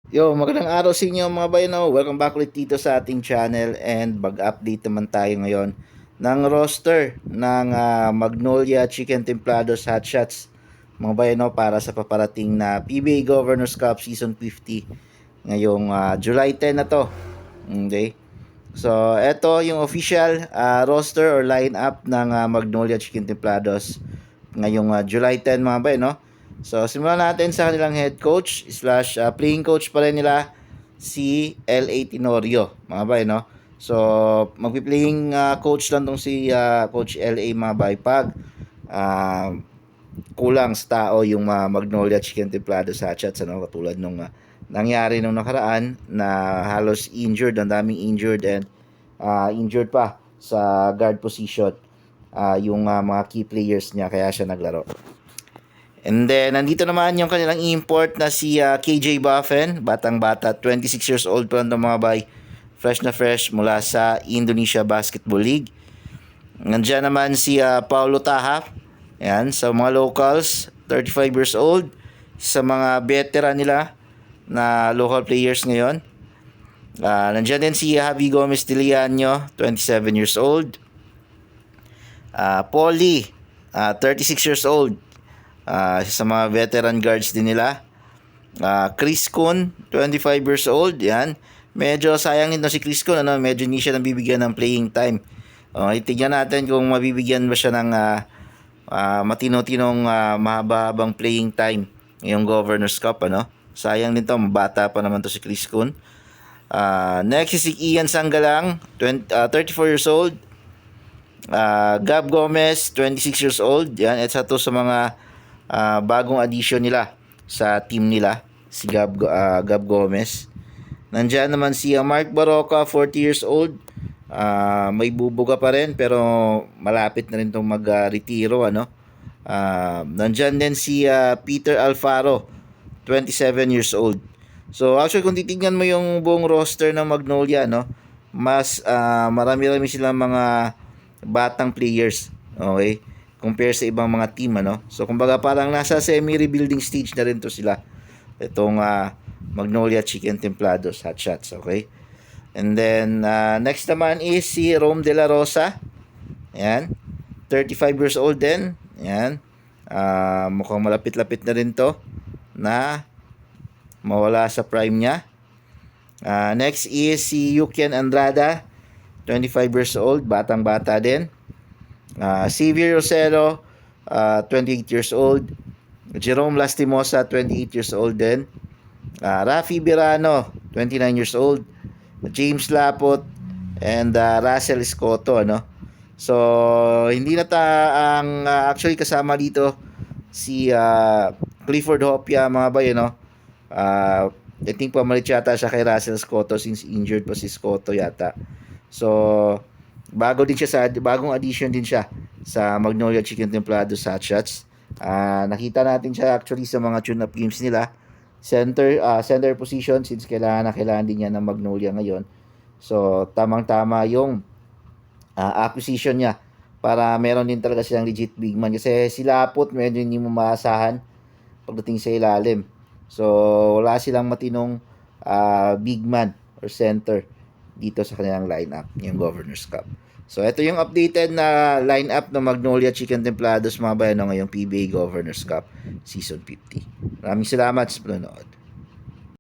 Magandang araw sa inyo mga bayano. Welcome back ulit dito sa ating channel and mag-update naman tayo ngayon ng roster ng Magnolia Chicken Templados Hot Shots mga bayano para sa paparating na PBA Governors Cup Season 50 ngayong July 10 na to. Okay. So, ito yung official roster or lineup ng Magnolia Chicken Templados ngayong July 10 mga bayano. So, simulan natin sa kanilang head coach slash playing coach pa rin nila si L.A. Tenorio, mga bay, no? So, magpi-playing coach lang tong si Coach L.A. mga bay pag kulang sa tao yung Magnolia Chicken Templado sa chats, ano? Katulad nung nangyari nung nakaraan na halos injured, ang daming injured and injured pa sa guard position yung mga key players niya kaya siya naglaro. And then, nandito naman yung kanilang import na si KJ Buffen. Batang-bata, 26 years old pa lang mga bay. Fresh na fresh mula sa Indonesia Basketball League. Nandiyan naman si Paulo Taha. Yan, sa mga locals, 35 years old. Sa mga veteran nila na local players ngayon. Nandiyan din si Javi Gomez Diliano, 27 years old. Paulie, 36 years old. Sa mga veteran guards din nila. Chris Kun, 25 years old. Yan. Medyo sayang nito si Chris Kun. Medyo hindi siya nabibigyan ng playing time. Itignan natin kung mabibigyan ba siya ng matino-tinong mahaba-habang playing time ngayong Governor's Cup. Sayang nito. Bata pa naman to si Chris Kun. Next is si Ian Sanggalang, 34 years old. Gab Gomez, 26 years old. Yan. Isa to sa mga bagong addition nila sa team nila, si Gab Gomez. Nandiyan naman si Mark Baroka, 40 years old. May bubuga pa rin pero malapit na rin itong mag-retiro. Nandiyan din si Peter Alfaro, 27 years old. So actually kung titignan mo yung buong roster ng Magnolia, mas marami-rami silang mga batang players. Okay? Compare sa ibang mga team, So, kumbaga parang nasa semi-rebuilding stage na rin to sila. Itong Magnolia Chicken Templados Hot Shots, okay? And then, next naman is si Rome De La Rosa. Ayan. 35 years old din. Ayan. Mukhang malapit-lapit na rin to na mawala sa prime niya. Next is si Yukian Andrada. 25 years old. Batang-bata din. Xavier Rosero, 28 years old. Jerome Lastimosa, 28 years old din. Rafi Birano, 29 years old. James Lapot and Russell Escoto, So, hindi na actually kasama dito si Clifford Hopia, mga bay, I think pamalit yata siya kay Russell Escoto since injured pa si Escoto yata. So, bagong addition din siya sa Magnolia Chicken Templados Hot Shots. Nakita natin siya actually sa mga tune-up games nila. Center position since kailangan din niya ng Magnolia ngayon. So, tamang-tama yung acquisition niya para meron din talaga silang legit big man. Kasi sila Lapot medyo hindi mo maasahan pagdating sa ilalim. So, wala silang matinong big man or center dito sa kanilang lineup yung Governor's Cup. So, ito yung updated na lineup ng Magnolia Chicken Templados mga bayano ngayong PBA Governor's Cup Season 50. Maraming salamat sa panonood.